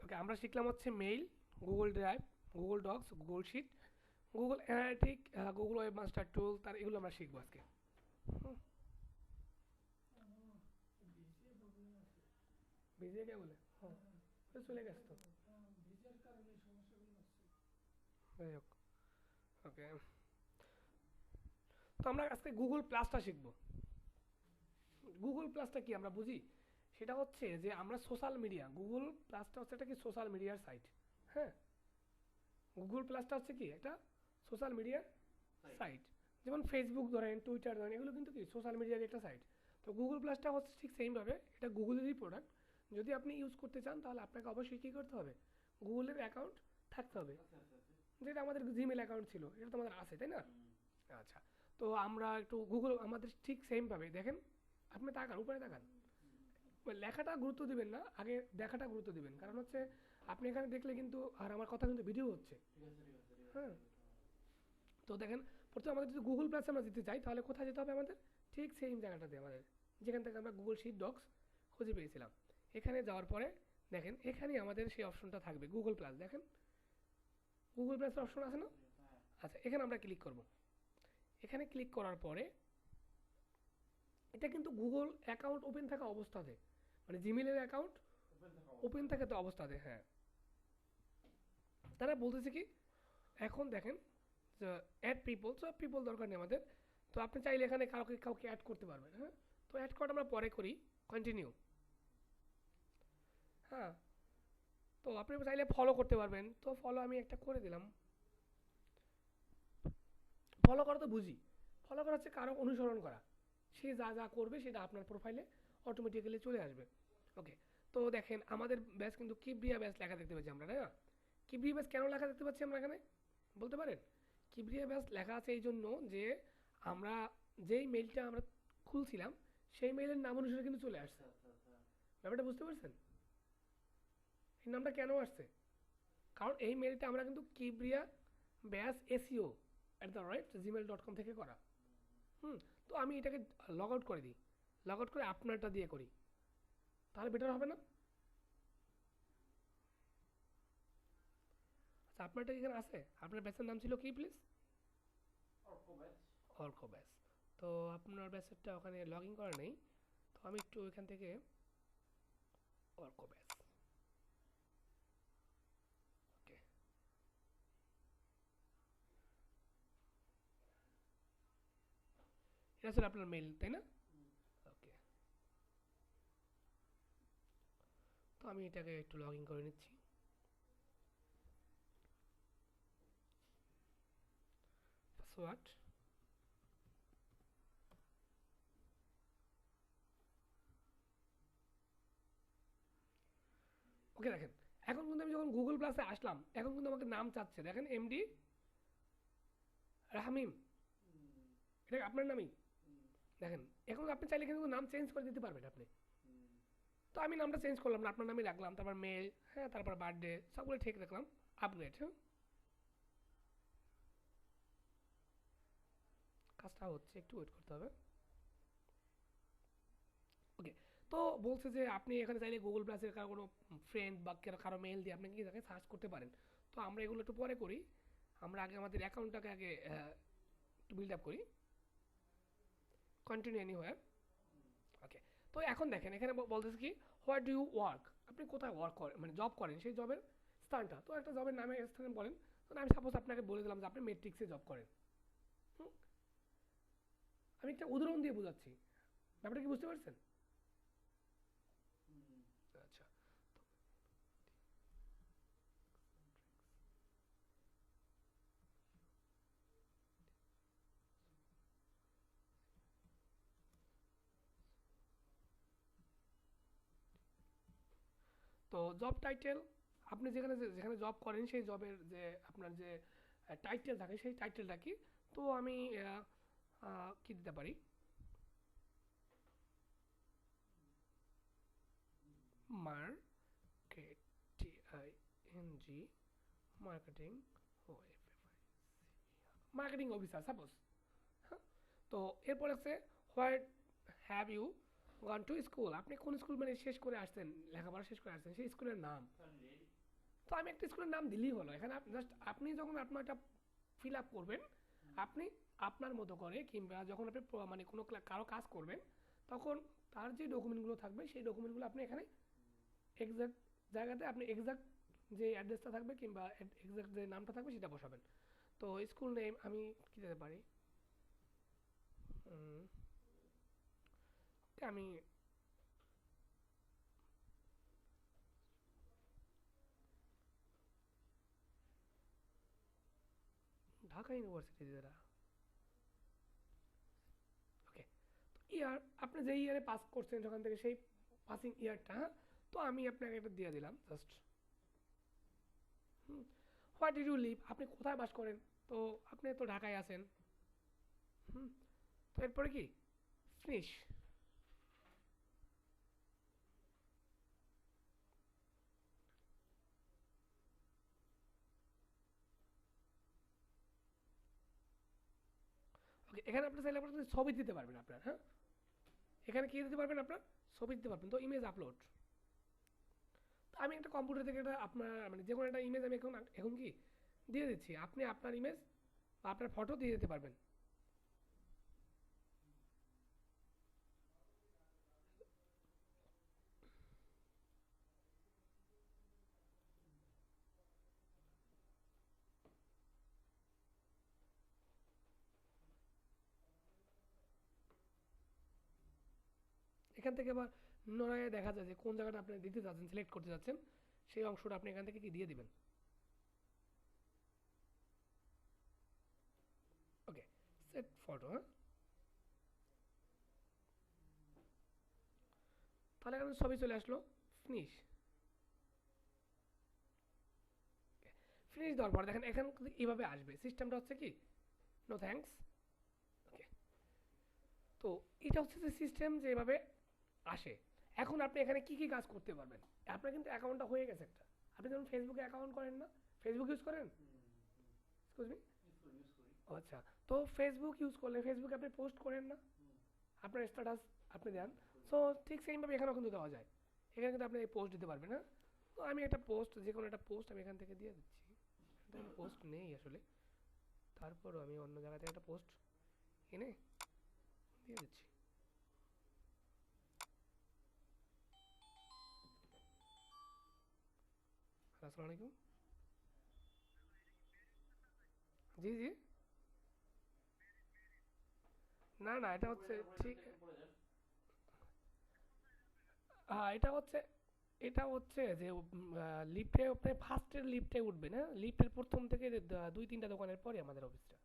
ওকে, আমরা শিখলাম হচ্ছে mail, Google drive, Google docs, Google sheet, Google analytic, Google web master tool, তার এগুলো আমরা শিখবো আজকে। হুম, ভিজিয়ে কে বলে? হ্যাঁ, তো চলে গেছে তো, যাই হোক। ওকে, তো আমরা আজকে গুগল প্লাসটা শিখবো। গুগল প্লাসটা কি আমরা বুঝি? সেটা হচ্ছে যে আমরা সোশ্যাল মিডিয়া, গুগল প্লাসটা হচ্ছে একটা কি সোশ্যাল মিডিয়ার সাইট। হ্যাঁ, গুগল প্লাসটা হচ্ছে কি একটা সোশ্যাল মিডিয়ার সাইট। যেমন ফেসবুক ধরেন, টুইটার ধরেন, এগুলো কিন্তু কি সোশ্যাল মিডিয়ার একটা সাইট। তো গুগল প্লাসটা হচ্ছে ঠিক সেমভাবে, এটা গুগলেরই প্রোডাক্ট। যদি আপনি ইউজ করতে চান তাহলে আপনাকে অবশ্যই কী করতে হবে? গুগলের অ্যাকাউন্ট থাকতে হবে, যেটা আমাদের জিমেল অ্যাকাউন্ট ছিল, এটা তো আমাদের আছে, তাই না? আচ্ছা, তো আমরা একটু গুগল আমাদের ঠিক সেমভাবে দেখেন, আপনি তাকান উপরে তাকান, ওই লেখাটা গুরুত্ব দিবেন না, আগে দেখাটা গুরুত্ব দিবেন। কারণ হচ্ছে আপনি এখানে দেখলে কিন্তু, আর আমার কথা কিন্তু ভিডিও হচ্ছে। হ্যাঁ, তো দেখেন, প্রথমে আমাদের যদি গুগল প্লাসে আমরা যেতে চাই তাহলে কোথায় যেতে হবে আমাদের? ঠিক সেম জায়গাটাতে আমাদের, যেখান থেকে আমরা গুগল শিট ডক্স খুঁজে পেয়েছিলাম। এখানে যাওয়ার পরে দেখেন এখানেই আমাদের সেই অপশনটা থাকবে গুগল প্লাস। দেখেন গুগল প্লাসের অপশন আছে না? আচ্ছা, এখানে আমরা ক্লিক করব। এখানে ক্লিক করার পরে এটা কিন্তু গুগল অ্যাকাউন্ট ওপেন থাকা অবস্থাতে, মানে জিমেলের অ্যাকাউন্ট ওপেন থাকে তো অবস্থাতে। হ্যাঁ, তারা বলতেছে কি, এখন দেখেন অ্যাড পিপল, সব পিপল দরকার নেই আমাদের। তো আপনি চাইলে এখানে কাউকে কাউকে অ্যাড করতে পারবেন। হ্যাঁ, তো অ্যাড করাটা আমরা পরে করি, কন্টিনিউ। হ্যাঁ, তো আপনি চাইলে ফলো করতে পারবেন, তো ফলো আমি একটা করে দিলাম। ফলো করা তো বুঝি, ফলো করা হচ্ছে কারো অনুসরণ করা, সে যা যা করবে সেটা আপনার প্রোফাইলে অটোমেটিক্যালি চলে আসবে। ওকে, তো দেখেন আমাদের ব্যাচ কিন্তু কিবরিয়া ব্যাচ লেখা দেখতে পাচ্ছি আমরা, তাই না? কিবরিয়া ব্যাচ কেন লেখা দেখতে পাচ্ছি আমরা এখানে, বলতে পারেন? কিবরিয়া ব্যাচ লেখা আছে এই জন্য যে আমরা যেই মেইলটা আমরা খুলছিলাম সেই মেইলের নাম অনুসারে কিন্তু চলে আসছে। ব্যাপারটা বুঝতে পারছেন? এই নামটা কেন আসছে? কারণ এই মেইলটা আমরা কিন্তু কিবরিয়া ব্যাচ এসইও @gmail.com থেকে করা। হুম, তো আমি এটাকে লগ আউট করে দিই, লগ আউট করে আপনারটা দিয়ে করি, তাহলে বেটার হবে না? আচ্ছা, আপনারটা এখানে আছে, আপনার ব্যাচের নাম ছিল কি প্লিজ? অর্ক ব্যাচ। তো আপনার ব্যাচেরটা ওখানে লগ ইন করা নেই, তো আমি একটু ওইখান থেকে অর্ক ব্যাচ, ওকে, এটা ছিল আপনার মেইল, তাই না? ওকে, তো আমি এটাকে একটু লগ ইন করে নিচ্ছি। পাসওয়ার্ড, ওকে। দেখেন এখন কিন্তু আমি যখন গুগল প্লাসে আসলাম, এখন কিন্তু আমাকে নাম চাচ্ছে, দেখেন এমডি রাহমিম, এটা আপনার নামই। দেখেন, এখন আপনি চাইলে কিন্তু নাম চেঞ্জ করে দিতে পারবেন আপনি। তো আমি নামটা চেঞ্জ করলাম না, আপনার নামই রাখলাম, তারপর মেল, হ্যাঁ, তারপর বার্থডে, সবগুলো ঠিক রাখলাম। আপগ্রেড, হ্যাঁ, কাজটা হচ্ছে, একটু ওয়েট করতে হবে। ওকে, তো বলছে যে আপনি এখানে চাইলে গুগল প্লাসের কারো কোনো ফ্রেন্ড বা কারো মেল দিয়ে আপনি কি তাকে সার্চ করতে পারেন। তো আমরা এগুলো একটু পরে করি, আমরা আগে আমাদের অ্যাকাউন্টটাকে আগে একটু বিল্ড আপ করি, কন্টিনিউ এনিওয়্যার। ওকে, তো এখন দেখেন এখানে বলতেছে কি, হোয়াট ডু ইউ ওয়ার্ক, আপনি কোথায় ওয়ার্ক করেন, মানে জব করেন, সেই জবের স্থানটা, তো একটা জবের নামে স্থান বলেন। তো আমি সাপোজ আপনাকে বলে দিলাম যে আপনি মেট্রিক্সে জব করেন। হুম, আমি একটা উদাহরণ দিয়ে বোঝাচ্ছি, ব্যাপারটা কি বুঝতে পারছেন? আচ্ছা, তো জব টাইটেল, আপনি যেখানে যেখানে জব করেন সেই জবের যে আপনার যে টাইটেল থাকে সেই টাইটেলটা কি? তো আমি কি দিতে পারি, marketing, marketing, marketing officer suppose. হ্যাঁ, তো এরপর আছে what have you gone to school, আপনি কোন স্কুল মানে শেষ করে আসছেন, লেখাপড়া শেষ করে আসছেন, সেই স্কুলের নাম। তো আমি একটা স্কুলের নাম দিলেই হলো। এখানে জাস্ট আপনি যখন আপনার একটা ফিল আপ করবেন, আপনি আপনার মতো করে কিংবা যখন আপনি মানে কোনো কারো কাজ করবেন, তখন তার যে ডকুমেন্টগুলো থাকবে সেই ডকুমেন্টগুলো আপনি এখানে এক্সাক্ট জায়গাতে আপনি এক্সাক্ট যে অ্যাড্রেসটা থাকবে কিংবা এক্সাক্ট যে নামটা থাকবে সেটা বসাবেন। তো স্কুল নেম আমি কী দিতে পারি, আমি ঢাকা ইউনিভার্সিটি দ্বারা ওকে। ইয়ার আপনি যে ইয়ারে পাস করছেন সেখান থেকে সেই পাসিং ইয়ারটা, হ্যাঁ। তো আমি আপনাকে একটা দিয়ে দিলাম just what did you live, আপনি কোথায় বাস করেন, তো আপনি তো ঢাকায় আছেন। হুম। তো এরপরে কি ফিনিশ। ওকে, এখানে আপনি চাইলে আপনার ছবি দিতে পারবেন আপনার, হ্যাঁ। এখানে কি দিতে পারবেন আপনার ছবি দিতে পারবেন। তো ইমেজ আপলোড, তো আমি একটা কম্পিউটার থেকে একটা আপনার মানে যে কোনো একটা ইমেজ আমি এখন এখন কি দিয়ে দিচ্ছি, আপনি আপনার ইমেজ বা আপনার ফটো দিয়ে দিতে পারবেন। এখান থেকে আবার নয় দেখা যায় যে কোন জায়গাটা আপনি দিতে চাচ্ছেন, সিলেক্ট করতে চাচ্ছেন, সেই অংশটা আপনি এখান থেকে কি দিয়ে দিবেন। ওকে, সেট ফটো, হ্যাঁ। তাহলে এখানে ছবি চলে আসলো, ফিনিশ। ফিনিশ দেওয়ার পর দেখেন এখানে কিন্তু এইভাবে আসবে, সিস্টেমটা হচ্ছে কি নো থ্যাঙ্কস। ওকে, তো এটা হচ্ছে যে সিস্টেম যে এভাবে আসে। এখন আপনি এখানে কি কি কাজ করতে পারবেন, আপনার কিন্তু অ্যাকাউন্টটা হয়ে গেছে একটা। আপনি যেমন ফেসবুকে অ্যাকাউন্ট করেন না, ফেসবুক ইউজ করেন, এক্সকিউজ মি। ও আচ্ছা, তো ফেসবুক ইউজ করলে ফেসবুকে আপনি পোস্ট করেন না, আপনার স্ট্যাটাস আপনি দেন। সো ঠিক সেইভাবে এখানেও কিন্তু দেওয়া যায়। এখানে কিন্তু আপনি পোস্ট দিতে পারবেন, হ্যাঁ। তো আমি একটা পোস্ট, যে কোনো একটা পোস্ট আমি এখান থেকে দিয়ে দিচ্ছি। পোস্ট নেই আসলে, তারপরও আমি অন্য জায়গা থেকে একটা পোস্ট এনে দিয়ে দিচ্ছি। আসসালামু আলাইকুম। জি জি। না না, এটা হচ্ছে ঠিক। হ্যাঁ, এটা হচ্ছে যে লিফটে আপনি ফার্স্টের লিফটে উঠবেন, হ্যাঁ। লিফটের প্রথম থেকে দুই তিনটা দোকানের পরে আমাদের অফিসটা।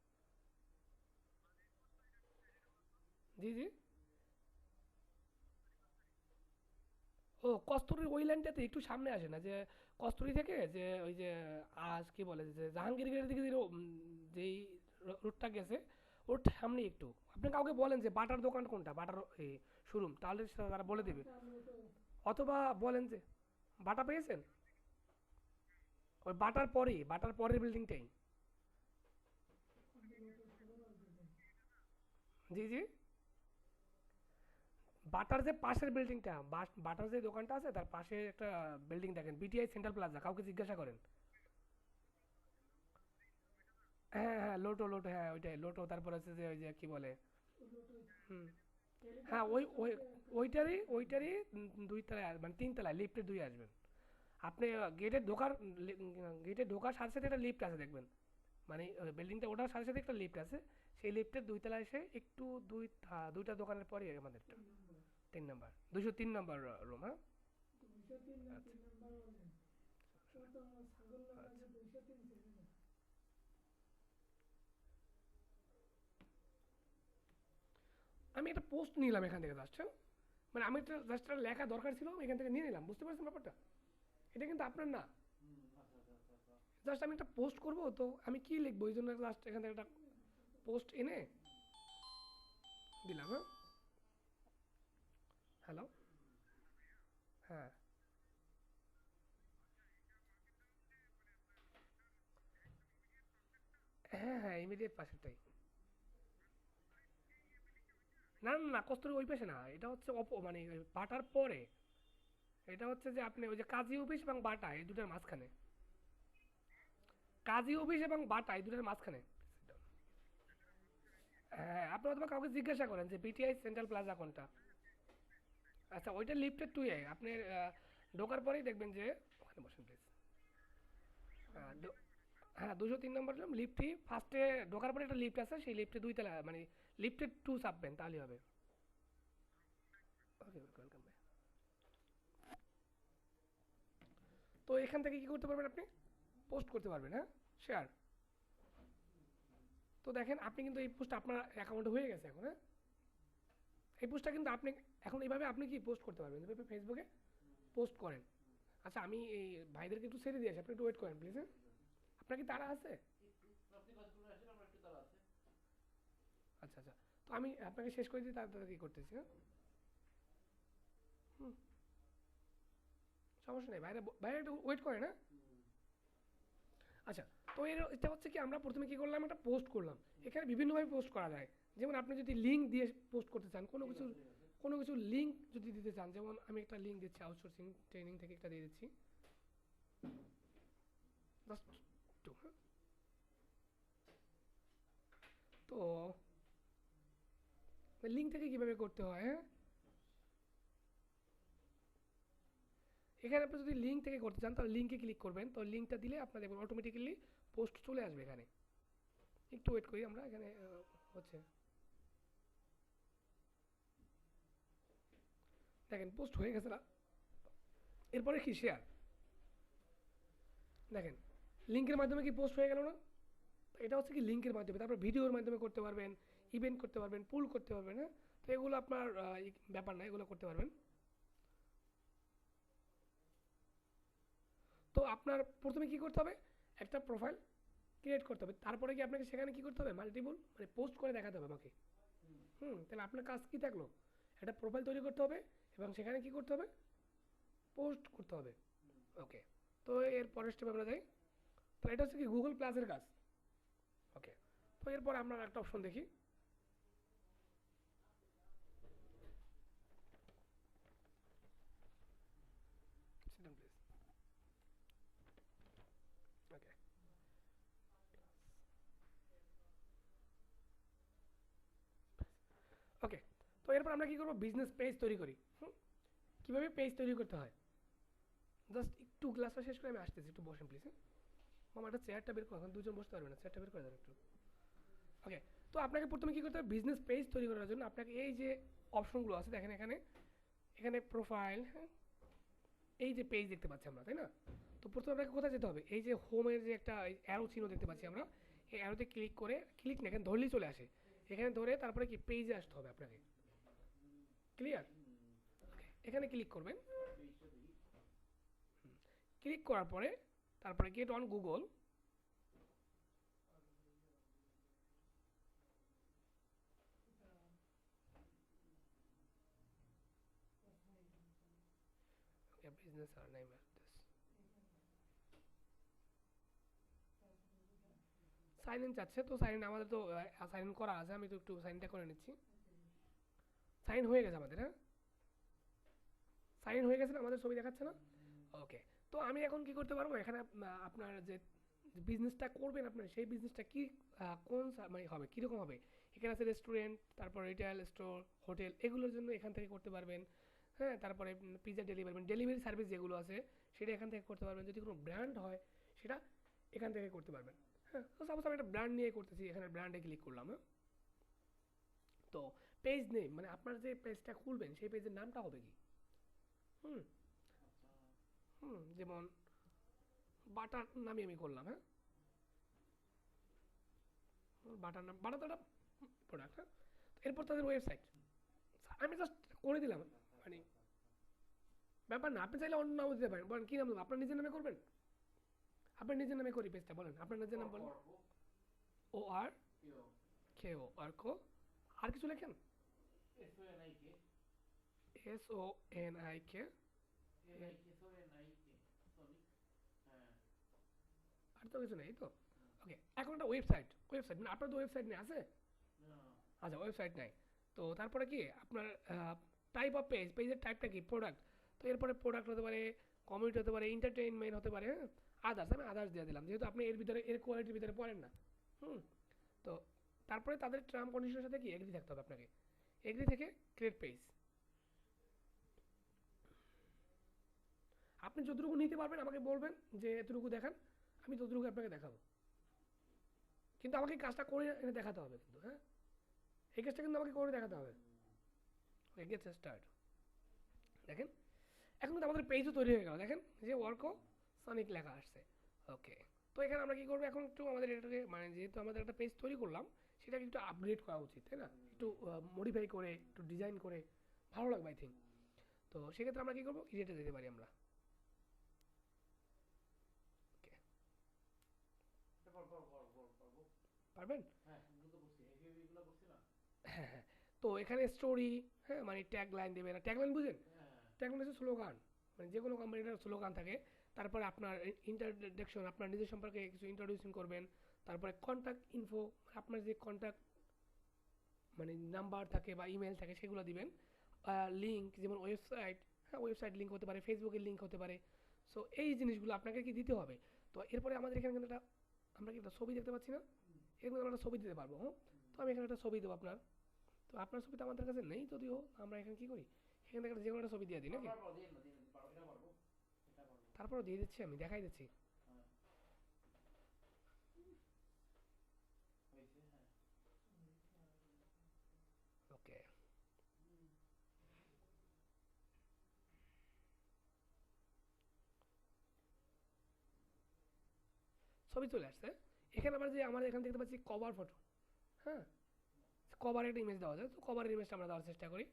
জি জি। ও কস্তুরীর ওই লাইনটাতে একটু সামনে আসে না, যে কস্তুরী থেকে যে ওই যে আজ কি বলে যে জাহাঙ্গীরগড়ের দিকে যে যেই রুটটা গেছে ওর সামনে একটু আপনি কাউকে বলেন যে বাটার দোকান কোনটা, বাটার এই শোরুম, তাহলে তারা বলে দেবে। অথবা বলেন যে বাটা পেয়েছেন, ওই বাটার পরের বিল্ডিংটাই। জি জি। বাটার যে পাশের বিল্ডিংটা, বাটার যে দোকানটা আছে তার পাশে একটা বিল্ডিং দেখেন, বিটিআই সেন্ট্রাল প্লাজা, কাউকে জিজ্ঞাসা করেন। হ্যাঁ হ্যাঁ, লোটো লোটো, হ্যাঁ ওইটাই লোটো। তারপর হচ্ছে যে ওই যে কি বলে, হুম, হ্যাঁ ওইটারই দুই তলায় মানে তিন তলায় লিফটে দুই আসবেন আপনি। গেটে ঢোকার সাথে সাথে একটা লিফট আছে দেখবেন, মানে বিল্ডিংটা ওঠার সাথে সাথে একটা লিফট আছে। সেই লিফটের দুই তলায় এসে একটু দুইটা দোকানের পরে আমাদেরটা 3 নম্বর, 203 নম্বর রুম, হ্যাঁ। আমি একটা পোস্ট নিলাম এখান থেকে জাস্ট, মানে আমি একটা জাস্ট একটা লেখা দরকার ছিল, এখান থেকে নিয়ে নিলাম, বুঝতে পারছেন ব্যাপারটা। এটা কিন্তু আপনার না, জাস্ট আমি একটা পোস্ট করব, তো আমি কি লিখবো এই জন্য জাস্ট এখান থেকে একটা পোস্ট এনে দিলাম, হ্যাঁ। হ্যালো। হ্যাঁ হ্যাঁ হ্যাঁ, ইমিডিয়েট পাশেরটাই। না না না, কস্তুরী ওই পাশে না, এটা হচ্ছে মানে ওই বাটার পরে। এটা হচ্ছে যে আপনি ওই যে কাজী অফিস এবং বাটা এই দুটার মাঝখানে। কাজী অফিস এবং বাটা এই দুটোর মাঝখানে। হ্যাঁ, আপনি অথবা কাউকে জিজ্ঞাসা করেন যে বিটিআই সেন্ট্রাল প্লাজা কোনটা। আচ্ছা, ওইটা লিফটের 2 এ আপনি ঢোকার পরেই দেখবেন যে ওখানে বসেন প্লিজ। হ্যাঁ, 203 নম্বর রুম লিফটই ফার্স্টে ঢোকার পরে একটা লিফট আছে, সেই লিফটে 2 তলা মানে লিফটে 2 চাপবেন তাহলেই হবে। ওকে, ওয়েলকাম ভাই। তো এখান থেকে কি করতে পারবেন আপনি? পোস্ট করতে পারবেন, হ্যাঁ, শেয়ার। তো দেখেন আপনি কিন্তু এই পোস্ট আপনার অ্যাকাউন্টে হয়ে গেছে এখন, হ্যাঁ। এই পোস্টটা কিন্তু আপনি এখন এইভাবে আপনি কি পোস্ট করতে পারবেন, যেভাবে ফেসবুকে পোস্ট করেন। আচ্ছা, আমি এই ভাইদেরকে একটু ছেড়ে দিয়ে আসি, আপনি একটু ওয়েট করেন প্লিজ, হ্যাঁ। আপনার কি তাড়া আছে? আচ্ছা আচ্ছা, তো আমি আপনাকে শেষ করে দিই, তাড়াতাড়ি করতেছি, হ্যাঁ। হুম, সমস্যা নেই, বাইরে বাইরে একটু ওয়েট করেন, হ্যাঁ। আচ্ছা, তো এটা হচ্ছে কি আমরা প্রথমে কি করলাম, একটা পোস্ট করলাম। এখানে বিভিন্নভাবে পোস্ট করা যায়। যেমন আপনি যদি লিঙ্ক দিয়ে পোস্ট করতে চান, কোনো কিছু লিঙ্ক যদি দিতে চান, যেমন আমি একটা লিঙ্ক দিচ্ছি, আউটসোর্সিং ট্রেনিং থেকে একটা দিয়ে দিচ্ছি, জাস্ট টু, হ্যাঁ। তো লিঙ্ক থেকে কিভাবে করতে হয়, হ্যাঁ। এখানে আপনি যদি লিঙ্ক থেকে করতে চান তাহলে লিঙ্কে ক্লিক করবেন, তো লিঙ্কটা দিলে আপনার দেখবেন অটোমেটিক্যালি পোস্ট চলে আসবে এখানে। একটু ওয়েট করি আমরা, এখানে হচ্ছে, দেখেন পোস্ট হয়ে গেছে না। এরপরে কি শেয়ার, দেখেন লিঙ্কের মাধ্যমে কি পোস্ট হয়ে গেল না। তো এটা হচ্ছে কি লিঙ্কের মাধ্যমে, তারপর ভিডিওর মাধ্যমে করতে পারবেন, ইভেন্ট করতে পারবেন, পুল করতে পারবেন, হ্যাঁ। তো এগুলো আপনার ব্যাপার না, এগুলো করতে পারবেন। তো আপনার প্রথমে কি করতে হবে, একটা প্রোফাইল ক্রিয়েট করতে হবে, তারপরে কি আপনাকে সেখানে কি করতে হবে, মাল্টিপল মানে পোস্ট করে দেখাতে হবে আমাকে। তাহলে আপনার কাজ কি থাকলো, একটা প্রোফাইল তৈরি করতে হবে এবং সেখানে কি করতে হবে, পোস্ট করতে হবে। ওকে, তো এর পরের স্টেপে আমরা যাই। তো এটা হচ্ছে কি গুগল প্লাসের কাজ। ওকে, তো এরপর আমরা একটা অপশন দেখি। Sit down, please. ওকে, ওকে, তো এরপর আমরা কি করবো, বিজনেস পেজ তৈরি করি। কীভাবে পেজ তৈরি করতে হয়, জাস্ট একটু ক্লাসটা শেষ করে আমি আসতেছি, একটু বসেন প্লিজ, হ্যাঁ। মামা একটা চেয়ারটা বের করো, এখন দুজন বসতে পারবে না, চেয়ারটা বের করে দেন একটু। ওকে, তো আপনাকে প্রথমে কী করতে হবে, বিজনেস পেজ তৈরি করার জন্য আপনাকে এই যে অপশনগুলো আছে দেখেন এখানে, এখানে প্রোফাইল, হ্যাঁ, এই যে পেজ দেখতে পাচ্ছি আমরা, তাই না। তো প্রথমে আপনাকে কোথায় যেতে হবে, এই যে হোমের যে একটা অ্যারো চিহ্ন দেখতে পাচ্ছি আমরা, এই অ্যারোতে ক্লিক করে, ক্লিক না এখানে ধরলেই চলে আসে, এখানে ধরে তারপরে কি পেজে আসতে হবে আপনাকে। ক্লিয়ার, এখানে ক্লিক করবেন। ক্লিক করার পরে তারপরে গেট অন গুগল। বিজনেস আর নেম সাইন ইন চাচ্ছে, তো সাইন ইন আমাদের তো সাইন ইন করা আছে, আমি তো একটু সাইনটা করে নিচ্ছি। সাইন হয়ে গেছে আমাদের, হ্যাঁ, সাইন হয়ে গেছে না, আমাদের ছবি দেখাচ্ছে না। ওকে, তো আমি এখন কি করতে পারবো, এখানে আপনার যে বিজনেসটা করবেন আপনার, সেই বিজনেসটা কি কোন মানে হবে, কীরকম হবে, এখানে আছে রেস্টুরেন্ট, তারপর রিটেল স্টোর, হোটেল, এগুলোর জন্য এখান থেকে করতে পারবেন, হ্যাঁ। তারপরে পিজা ডেলিভারি সার্ভিস যেগুলো আছে সেটা এখান থেকে করতে পারবেন, যদি কোনো ব্র্যান্ড হয় সেটা এখান থেকে করতে পারবেন, হ্যাঁ। তো সাপোজ আমি একটা ব্র্যান্ড নিয়ে করতেছি, এখানে ব্র্যান্ডে ক্লিক করলাম, হ্যাঁ। তো পেজ নেম মানে আপনার যে পেজটা খুলবেন সেই পেজের নামটা হবে কি, হুম যেমন বাটার নামে আমি করলাম, হ্যাঁ। বাটার নাম, বাটার তো একটা প্রোডাক্ট, হ্যাঁ। এরপর তাদের ওয়েবসাইট আমি জাস্ট করে দিলাম, মানে ব্যাপার না, আপনি চাইলে অন্য নামও দিতে পারেন, বলেন কী নাম দেবো, আপনার নিজের নামে করবেন, আপনার নিজের নামে করি পেজটা, বলেন আপনার নিজের নাম বলেন। ও আর কে ও আর কো, আর কিছু লেখেন, S O N I K, আর তো কিছু নেই তো। ওকে, এখন একটা ওয়েবসাইট, ওয়েবসাইট মানে আপনার তো ওয়েবসাইট নেই আছে, আচ্ছা ওয়েবসাইট নাই। তো তারপরে কি আপনার টাইপ অফ পেজ, পেজের টাইপটা কি প্রোডাক্ট, তো এরপরে প্রোডাক্ট হতে পারে, কমিউনিটি হতে পারে, এন্টারটেইনমেন্ট হতে পারে, হ্যাঁ। আদার্স, আমি আদার্স দিয়ে দিলাম, যেহেতু আপনি এর ভিতরে এর কোয়ালিটির ভিতরে পড়েন না। হুম। তো তারপরে তাদের টার্ম কন্ডিশনের সাথে কি এগ্রি থাকতে হবে আপনাকে। এগ্রি থেকে ক্রিয়েট পেজ। আপনি যতটুকু নিতে পারবেন আমাকে বলবেন যে এতটুকু দেখান, আমি ততটুকু আপনাকে দেখাবো, কিন্তু আমাকে কাজটা করে এনে দেখাতে হবে কিন্তু, হ্যাঁ, এই কাজটা কিন্তু আমাকে করে দেখাতে হবে। Get start. দেখেন এখন কিন্তু আমাদের পেজও তৈরি হয়ে গেল, দেখেন যে ওয়ার্কও সনিক লেখা আসছে। ওকে, তো এখানে আমরা কি করবো, এখন একটু আমাদের এটাকে মানে যেহেতু আমাদের একটা পেজ তৈরি করলাম, সেটাকে একটু আপগ্রেড করা উচিত, তাই না, একটু মডিফাই করে একটু ডিজাইন করে ভালো লাগবে আই থিঙ্ক। তো সেক্ষেত্রে আমরা কি করবো, ইডিটে যেতে পারি আমরা। ওকে, পারবেন? হ্যাঁ হ্যাঁ। তো এখানে স্টোরি, হ্যাঁ মানে ট্যাগ লাইন দেবে না, ট্যাগ লাইন বুঝেন, ট্যাগ লাইন হচ্ছে স্লোগান, মানে যে কোনো কোম্পানির স্লোগান থাকে। তারপরে আপনার ইন্ট্রোডাকশন, আপনার নিজের সম্পর্কে কিছু ইন্ট্রোডিউশন করবেন। তারপরে কন্ট্যাক্ট ইনফো, আপনার যে কন্ট্যাক্ট মানে নাম্বার থাকে বা ইমেল থাকে সেগুলো দিবেন। লিঙ্ক যেমন ওয়েবসাইট, হ্যাঁ ওয়েবসাইট লিঙ্ক হতে পারে, ফেসবুকের লিঙ্ক হতে পারে। সো এই জিনিসগুলো আপনাকে কি দিতে হবে। তো এরপরে আমাদের এখানে কিন্তু একটা, আমরা কি একটা ছবি দেখতে পাচ্ছি না, এখানে আমরা একটা ছবি দিতে পারবো। হ্যাঁ, তো আমি এখানে একটা ছবি দেবো আপনার। তো আপনার ছবি তো আমাদের কাছে নেই, যদিও আমরা এখানে কি করি, এখান থেকে যে কোনো একটা ছবি দিয়ে দিই নাকি। তারপরও দিয়ে দিচ্ছি, আমি দেখাই দিচ্ছি। ওকে, ছবি চলে আসছে। এখানে আবার যে আমরা এখানে দেখতে পাচ্ছি কভার ফটো, হ্যাঁ, কভার একটা ইমেজ দেওয়া যায়, তো কভারের ইমেজটা আমরা দেওয়ার চেষ্টা করি।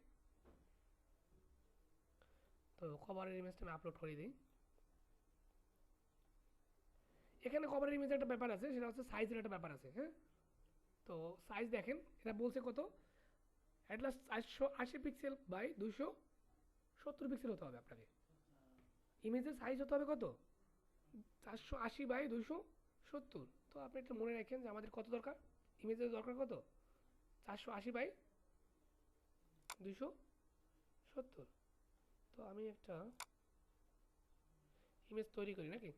তো কভারের ইমেজটা আমি আপলোড করে দিই। এখানে কভারের ইমেজের একটা ব্যাপার আছে, সেটা হচ্ছে সাইজের একটা ব্যাপার আছে, হ্যাঁ। তো সাইজ দেখেন, এটা বলছে কত, at last 480 pixel by 270 pixel হতে হবে আপনাকে। ইমেজের সাইজ হতে হবে কত, 480 বাই 270। তো আপনি একটু মনে রাখেন যে আমাদের কত দরকার, ইমেজের দরকার কত, 480 বাই 270। তো আমি একটা ইমেজ তৈরি করি নাকি।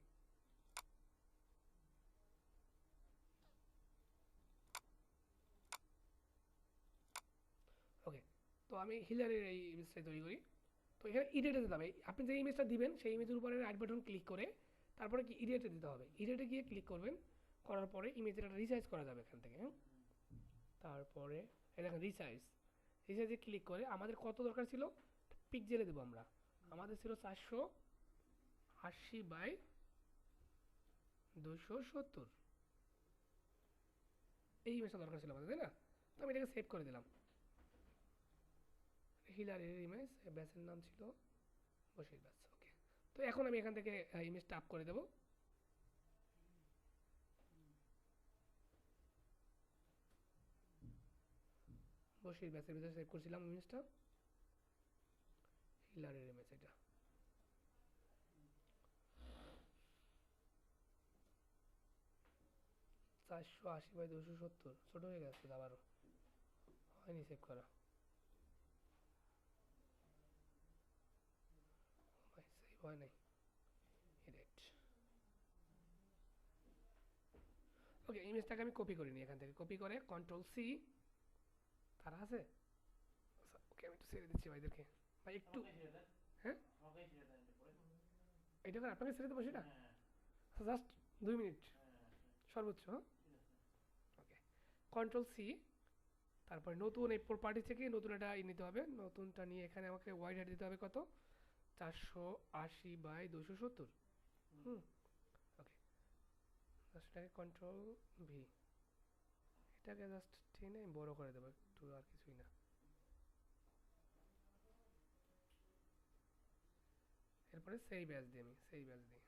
ওকে, তো আমি হিলারের এই ইমেজটা তৈরি করি। তো এখানে ইডিটে দিতে হবে, আপনি যে ইমেজটা দিবেন সেই ইমেজের উপরে রাইট বাটন ক্লিক করে তারপরে কি ইডিটে দিতে হবে, ইডিটে গিয়ে ক্লিক করবেন, করার পরে ইমেজের একটা রিসাইজ করা যাবে এখান থেকে, হ্যাঁ। তারপরে এই দেখেন রিসাইজ, রিসাইজে ক্লিক করে আমাদের কত দরকার ছিল, পিক্সেলে দেবো আমরা, আমাদের ছিল 480 বাই 270, এই ইমেজটা দরকার ছিল আমাদের, তাই না। তো আমি এটাকে সেভ করে দিলাম, হিলারের ইমেজ, ব্যাসের নাম ছিল বশির ব্যাস। ওকে, তো এখন আমি এখান থেকে ইমেজটা আপ করে দেবো। বশির ব্যাসের ভিতরে সেভ করছিলাম ইমেজটা, হিলারের ইমেজ এটা। 480 বাই 270 ছোট হয়ে গেছে, আবারও হয়নি সেভ করা, ভাই সেভ হয় নাই, এডিট। ওকে, ইমেজটাকে আমি কপি করে নিই, এখান থেকে কপি করে কন্ট্রোল সি, তারা আছে। ওকে, আমি একটু ছেড়ে দিচ্ছি ভাইদেরকে, ভাই একটু, হ্যাঁ এটা করে আপনাকে ছেড়ে দেবো সেটা, জাস্ট 2 মিনিট সর্বোচ্চ, হ্যাঁ। ওকে, কন্ট্রোল সি, তারপরে নতুন এই প্রপার্টি থেকে নতুন একটা নিতে হবে, নতুনটা নিয়ে এখানে আমাকে ওয়াইড হাইট দিতে হবে কত, 480 বাই 270। হুম, ওকে, জাস্ট এটাকে কন্ট্রোল ভি, এটাকে জাস্ট টেনে আমি বড় করে দেবো একটু, আর কিছুই না। এরপরে সেই ব্যাচ দিই, আমি সেই ব্যাচ দিই।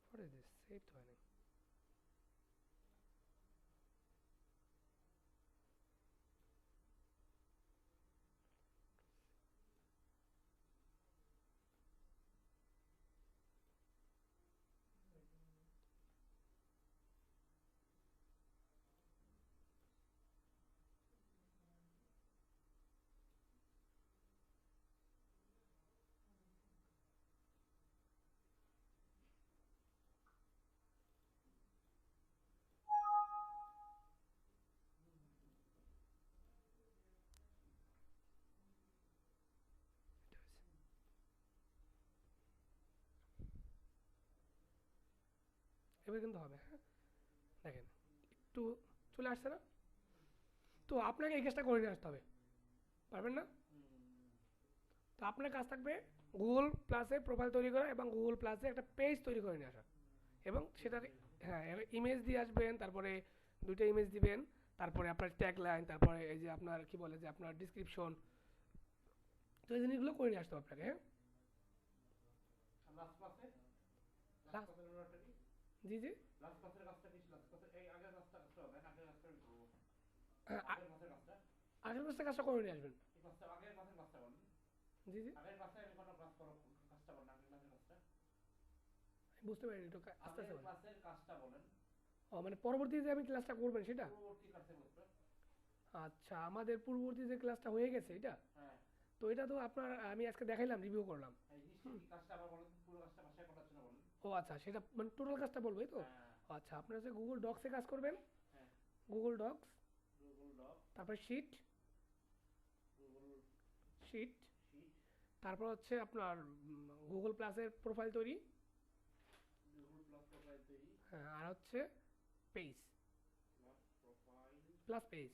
পরে দিস সেভ তো হয় না। এবার কিন্তু হবে, হ্যাঁ দেখেন একটু চলে আসছে না? তো আপনাকে এই কাজটা করে নিয়ে আসতে হবে, পারবেন না? তো আপনার কাজ থাকবে গুগল প্লাসে প্রোফাইল তৈরি করা এবং গুগল প্লাসে একটা পেজ তৈরি করে নিয়ে আসা, এবং সেটার, হ্যাঁ ইমেজ দিয়ে আসবেন, তারপরে দুইটা ইমেজ দিবেন, তারপরে আপনার ট্যাগ লাইন, তারপরে এই যে আপনার কি বলে যে আপনার ডিসক্রিপশন, তো এই জিনিসগুলো করে নিয়ে আসতে হবে আপনাকে, হ্যাঁ। লাস্ট ক্লাসে লাস্ট লাস্ট, ক্লাসের অর্ডারটা কি? জি জি, লাস্ট ক্লাসের কাজটা কি? লাস্ট ক্লাসের এই আগের কাজটা কাজটা হবে না? আগের কাজটা আমি করবো। হ্যাঁ, আগের ক্লাসের কাজটা আগের ক্লাসটা কাজটা করে নিয়ে আসবেন, এই ক্লাসটা আগের ক্লাসের কাজটা বলেন। জি জি। আগের ক্লাসে আমি কোনো ক্লাস করব, কাজটা বলেন আগের ক্লাসের কাজটা। আমি বুঝতে পারিনি, একটু আস্তে আগের আস্তে বলেন। ক্লাসের কাজটা বলেন। ও মানে পরবর্তীতে যে আমি ক্লাসটা করবেন সেটা? পূর্ববর্তী ক্লাসে বলবেন। আচ্ছা, আমাদের পূর্ববর্তী যে ক্লাসটা হয়ে গেছে এটা, হ্যাঁ তো এটা তো আপনার আমি আজকে দেখাইলাম, রিভিউ করলাম। এই জিনিসটা কি কাজটা আবার বলেন, পুরো কাজটা বাসায় করার জন্য বলেন। ও আচ্ছা, সেটা মানে টোটাল কাজটা বলবো, এই তো? হ্যাঁ আচ্ছা, আপনার হচ্ছে গুগল ডক্সে কাজ করবেন, হ্যাঁ। গুগল ডক্স, গুগল ডক, তারপরে শিট, গুগল শিট, শিট, তারপর হচ্ছে আপনার গুগল প্লাসের প্রোফাইল তৈরি, গুগল প্লাস প্রোফাইল তৈরি, হ্যাঁ, আর হচ্ছে page, plus profile plus page,